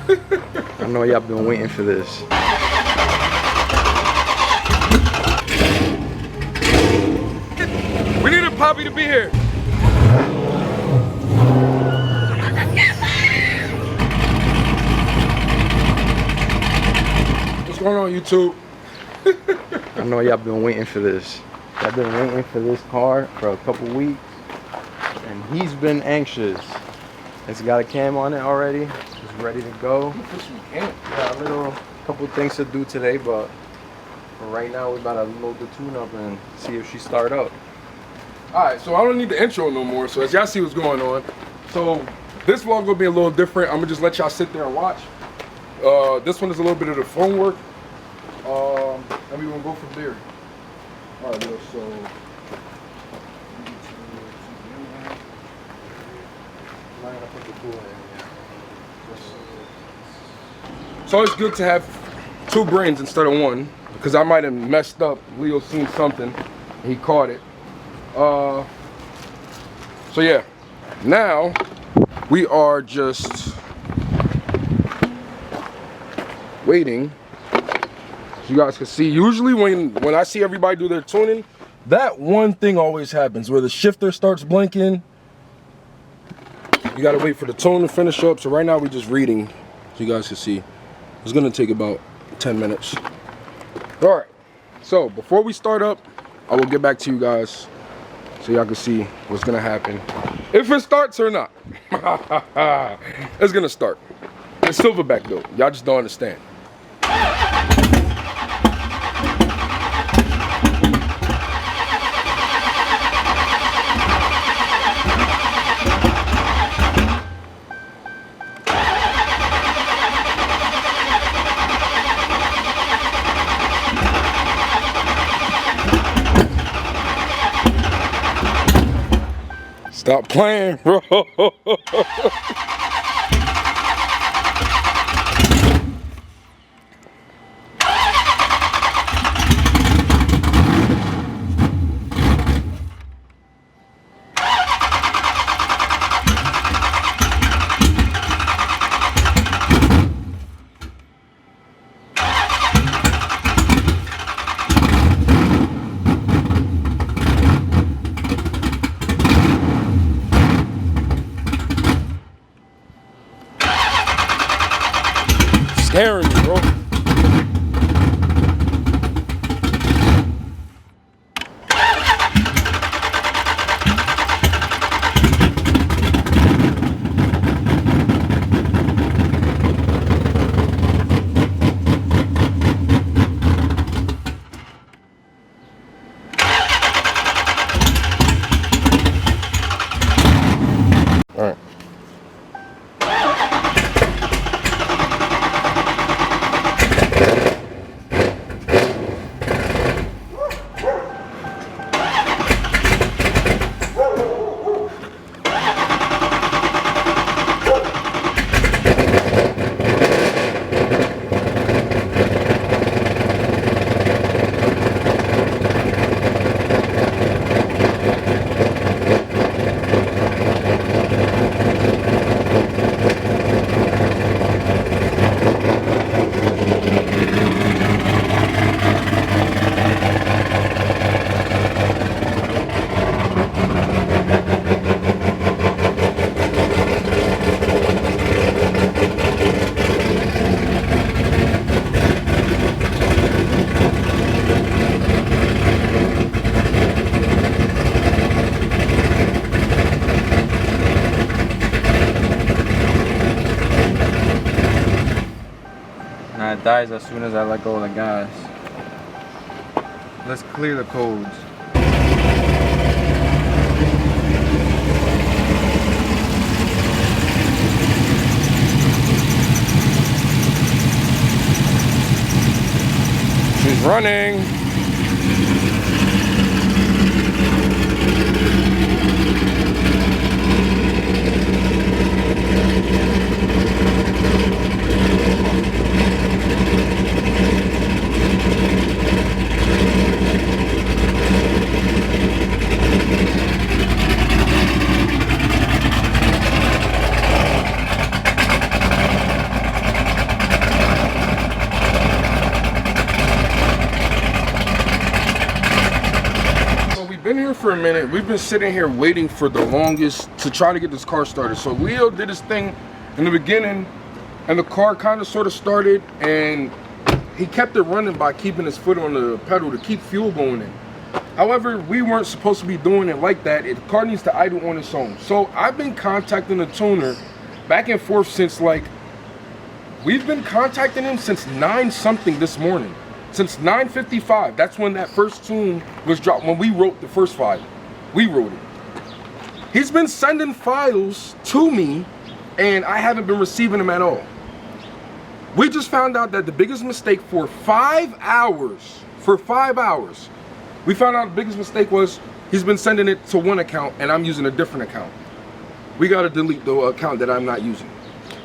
I know y'all been waiting for this. We needed Poppy to be here. What's going on, YouTube? I know y'all been waiting for this. Y'all been waiting for this car for a couple weeks, and he's been anxious. It's got a cam on it already. It's ready to go. Got a couple things to do today, but for right now, we're about to load the tune up and see if she start up. Alright, so I don't need the intro no more, so as y'all see what's going on. So this vlog will be a little different. I'm gonna just let y'all sit there and watch. This one is a little bit of the phone work. And we're gonna go from there. Alright, so it's always good to have two brains instead of one, because I might have messed up. Leo seen something, and he caught it. So yeah, now we are just waiting. So you guys can see, usually when I see everybody do their tuning, that one thing always happens where the shifter starts blinking. You gotta wait for the tone to finish up. So right now we're just reading, so you guys can see. It's gonna take about 10 minutes. All right, so before we start up, I will get back to you guys so y'all can see what's gonna happen. If it starts or not. It's gonna start. It's Silverback though, y'all just don't understand. Stop playing, bro. Scaring me, bro. All right. Nah, it dies as soon as I let go of the gas. Let's clear the codes. She's running. for a minute. We've been sitting here waiting for the longest to try to get this car started. So Leo did his thing in the beginning, and the car kind of sort of started, and he kept it running by keeping his foot on the pedal to keep fuel going in. However, we weren't supposed to be doing it like that. The car needs to idle on its own. So I've been contacting the tuner back and forth since we've been contacting him since 9 something this morning. Since 9:55, that's when that first tune was dropped, when we wrote the first file. We wrote it. He's been sending files to me, and I haven't been receiving them at all. We just found out that the biggest mistake for 5 hours, we found out the biggest mistake was he's been sending it to one account, and I'm using a different account. We gotta delete the account that I'm not using.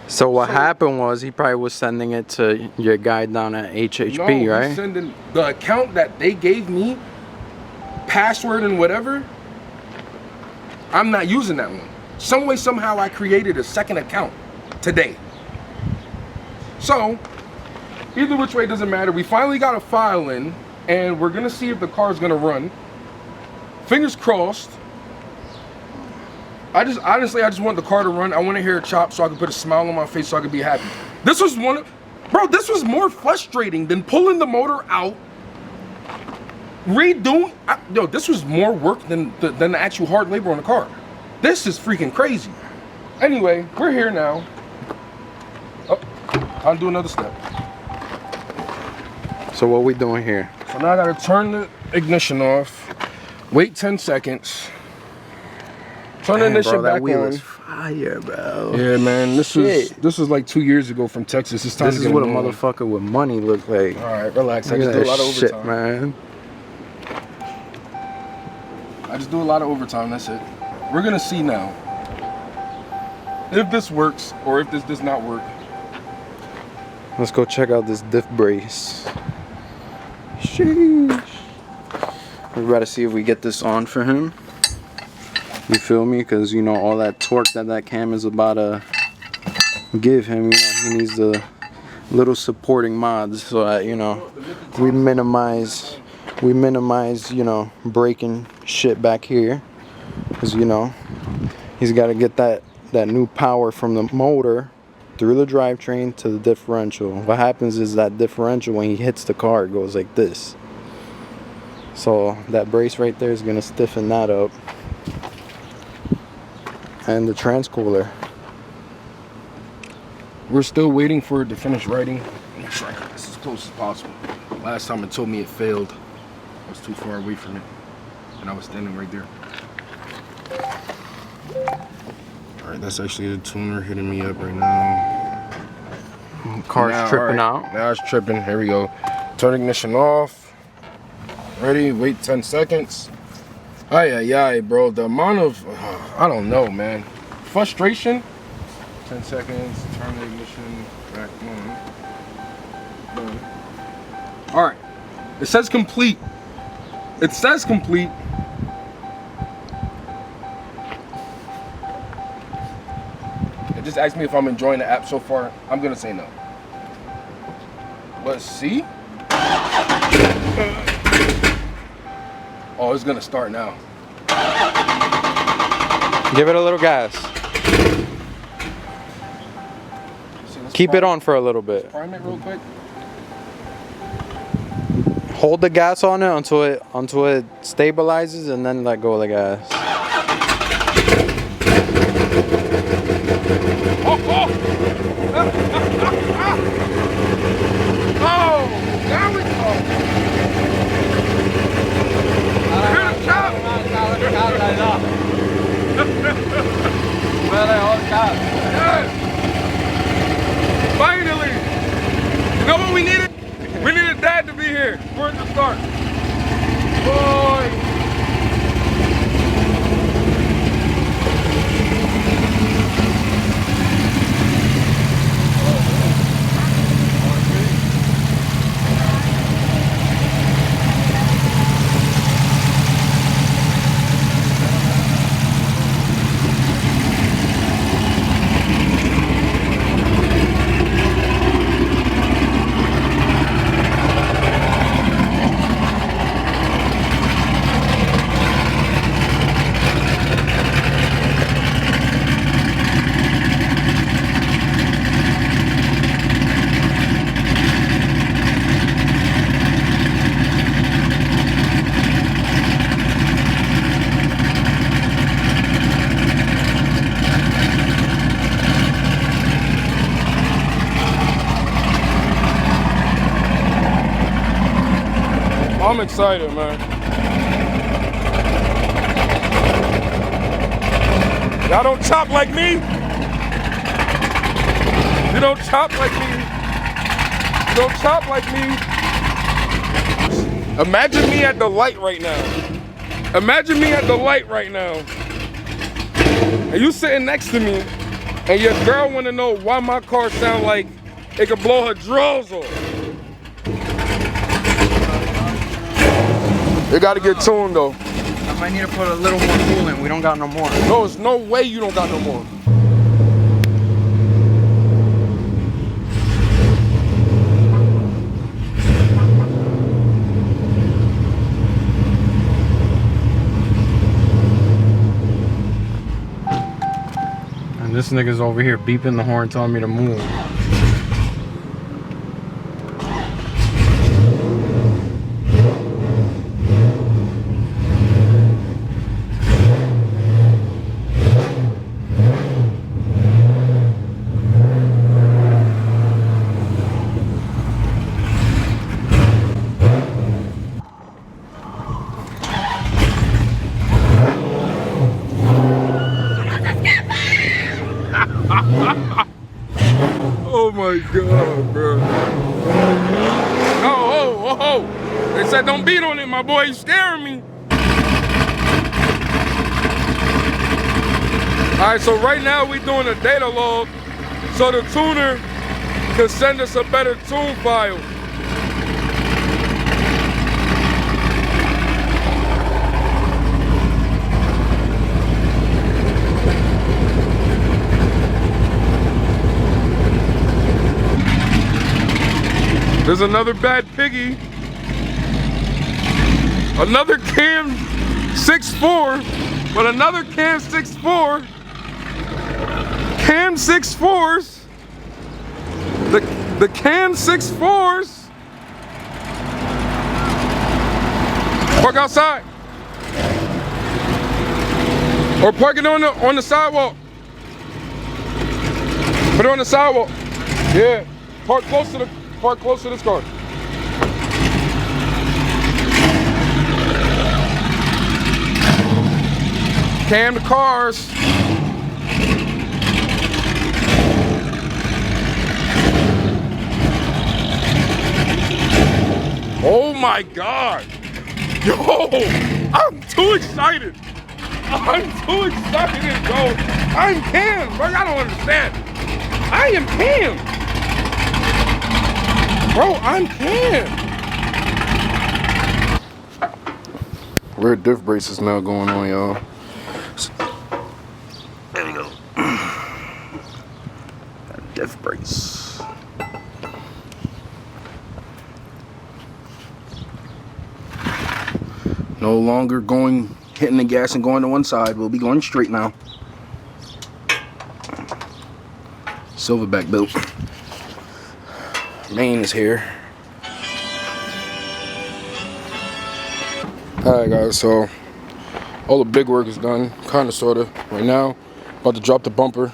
So what happened was he probably was sending it to your guy down at HHP, right? He's sending the account that they gave me, password and whatever. I'm not using that one. Some way, somehow, I created a second account today. So, either which way, it doesn't matter. We finally got a file in, and we're gonna see if the car's gonna run. Fingers crossed. I just want the car to run. I want to hear it chop so I can put a smile on my face so I can be happy. This was this was more frustrating than pulling the motor out, this was more work than the actual hard labor on the car. This is freaking crazy. Anyway, we're here now. Oh, I'll do another step. So what we doing here? So now I gotta turn the ignition off, wait 10 seconds, turn the ignition back on. Fire, bro. Yeah, man, this was like 2 years ago from Texas. It's time This to is get what a it on. motherfucker with money look like. All right, relax. I Look just at do a lot that of shit, overtime. man. I just do a lot of overtime. That's it. We're gonna see now if this works or if this does not work. Let's go check out this diff brace. Sheesh. We gotta see if we get this on for him. You feel me? Because you know all that torque that cam is about to give him. You know he needs the little supporting mods so that we minimize breaking shit back here. Because he's got to get that new power from the motor through the drivetrain to the differential. What happens is that differential, when he hits the car, it goes like this. So that brace right there is going to stiffen that up. And the transcooler. We're still waiting for it to finish writing. Make sure I got this as close as possible. Last time it told me it failed. I was too far away from it. And I was standing right there. Alright, that's actually the tuner hitting me up right now. Car's tripping out. Now it's tripping. Here we go. Turn ignition off. Ready? Wait 10 seconds. Ay, bro. The amount of, I don't know, man. Frustration. 10 seconds. Turn the ignition back on. Alright. It says complete. It says complete. It just asked me if I'm enjoying the app so far. I'm gonna say no. Let's see. Oh, it's gonna start now. Give it a little gas. Keep it on for a little bit. Prime it real quick. Hold the gas on it until it stabilizes, and then let go of the gas. Oh! Oh! Now we go! Hear the chop! Yes! Finally! You know what we needed? We needed Dad to be here for it to start. Boy! I'm excited, man. Y'all don't chop like me. You don't chop like me. You don't chop like me. Imagine me at the light right now. Imagine me at the light right now. And you sitting next to me, and your girl wanna know why my car sound like it could blow her drawers off. It gotta get tuned though. I might need to put a little more coolant. We don't got no more. No, there's no way you don't got no more. And this nigga's over here beeping the horn telling me to move. Oh my God, bro. Oh. They said don't beat on it, my boy. You scaring me. All right, so right now we doing a data log so the tuner can send us a better tune file. There's another bad piggy. Another Cam 6.4, but another Cam 6.4. Cam 6.4s. The Cam 6.4s. Park outside. Or park it on the sidewalk. Put it on the sidewalk. Yeah. Park close to this car. Cam the cars. Oh my God. Yo, I'm too excited. I'm too excited, bro. I'm Cam, bro. I don't understand. I am Cam. Bro, I'm Cam. Rear diff braces now going on, y'all. There we go. Got a diff brace. No longer hitting the gas and going to one side. We'll be going straight now. Silverback built. Main is here. Alright guys, so all the big work is done, kinda sorta. Right now, about to drop the bumper.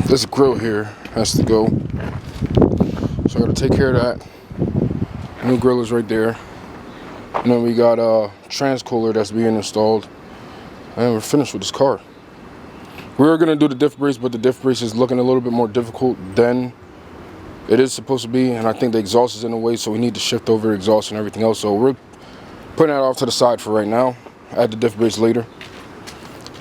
This grill here has to go. So I gotta take care of that. New grill is right there. And then we got a transcooler that's being installed. And we're finished with this car. We were gonna do the diff brace, but the diff brace is looking a little bit more difficult than it is supposed to be, and I think the exhaust is in the way, so we need to shift over exhaust and everything else. So we're putting that off to the side for right now. Add the diff brace later.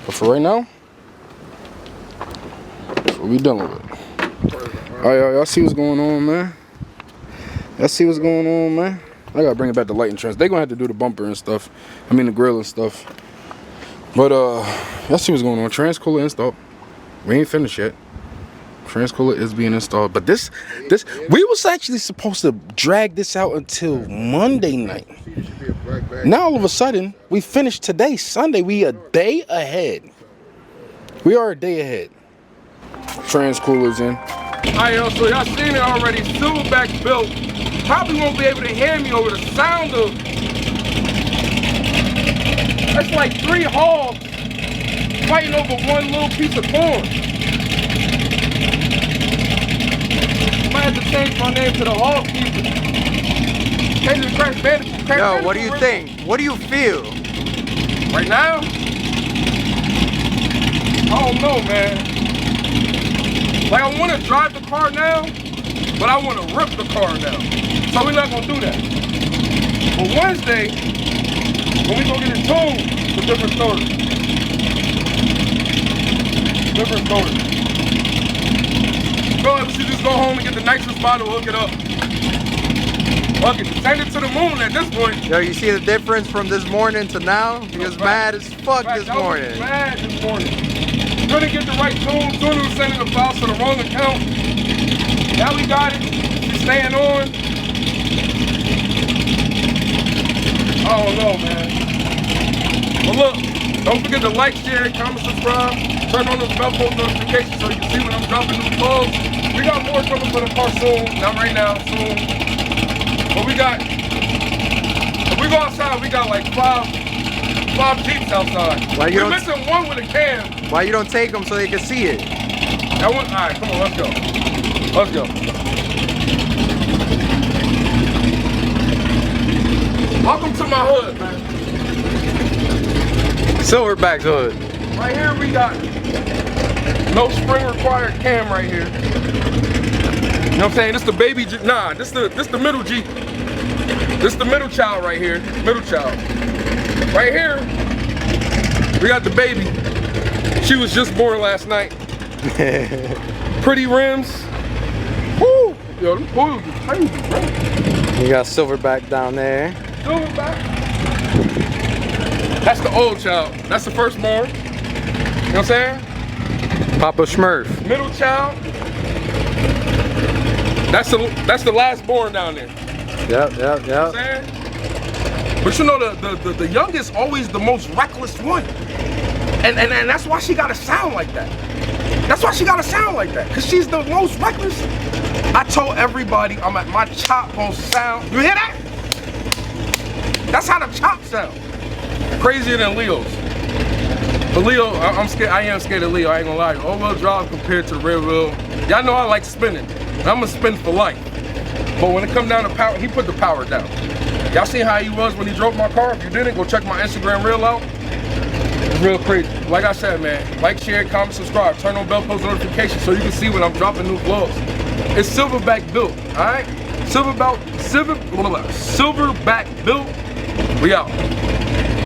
But for right now, that's what we done with it. Alright, y'all see what's going on, man? Y'all see what's going on, man? I gotta bring it back to light and trans. They gonna have to do the bumper and stuff. I mean the grill and stuff. But y'all see what's going on. Transcooler installed. We ain't finished yet. Transcooler is being installed. But this we was actually supposed to drag this out until Monday night. Now all of a sudden, we finished today, Sunday. We a day ahead. We are a day ahead. Transcooler's in. Alright, yo, so y'all seen it already. Silverback built. Probably won't be able to hear me over the sound of. That's like 3 hogs fighting over one little piece of corn. Might have to change my name to the Hog Keeper. changing the Crash Bandicoot. Yo, what do you think? What do you feel? Right now? I don't know, man. Like, I want to drive the car now, but I want to rip the car now. So we're not going to do that. But Wednesday, when we go get it tuned, it's a different story. Different story. Feel like we should just go home and get the nitrous bottle, hook it up. Fuck it, send it to the moon at this point. Yo, you see the difference from this morning to now? He was mad as fuck this morning. Mad this morning. Couldn't get the right tune. Tune was sending the files to the wrong account. Now we got it. She's staying on. I don't know, man. But look, don't forget to like, share, comment, subscribe. Turn on those bell post notifications so you can see when I'm dropping new vlogs. We got more coming for the car soon. Not right now, soon. But we got, if we go outside, we got like five Jeeps outside. We're missing one with a cam. Why you don't take them so they can see it? That one, all right, come on, let's go. Let's go. Welcome to my hood, man. Silverback's hood. Right here we got no spring required cam right here. You know what I'm saying? This the baby Jeep. Nah, this the middle Jeep. This the middle child right here. Middle child. Right here, we got the baby. She was just born last night. Pretty rims. Woo! Yo, them coils are crazy, bro. You got Silverback down there. Silverback. That's the old child. That's the firstborn. You know what I'm saying? Papa Smurf. Middle child. That's the last born down there. Yep. You know what I'm saying? But you know the youngest always the most reckless one. And that's why she gotta sound like that. That's why she gotta sound like that. Cause she's the most reckless. I told everybody I'm at my chop gonna sound. You hear that? That's how the chop sound. Crazier than Leo's. But Leo, I'm scared. I am scared of Leo. I ain't gonna lie. All-wheel drive compared to rear wheel. Y'all know I like spinning. And I'm gonna spin for life. But when it come down to power, he put the power down. Y'all seen how he was when he drove my car? If you didn't, go check my Instagram reel out. It's real crazy. Like I said, man, like, share, comment, subscribe. Turn on bell post notifications so you can see when I'm dropping new vlogs. It's Silverback built, all right? Silverback built. We out.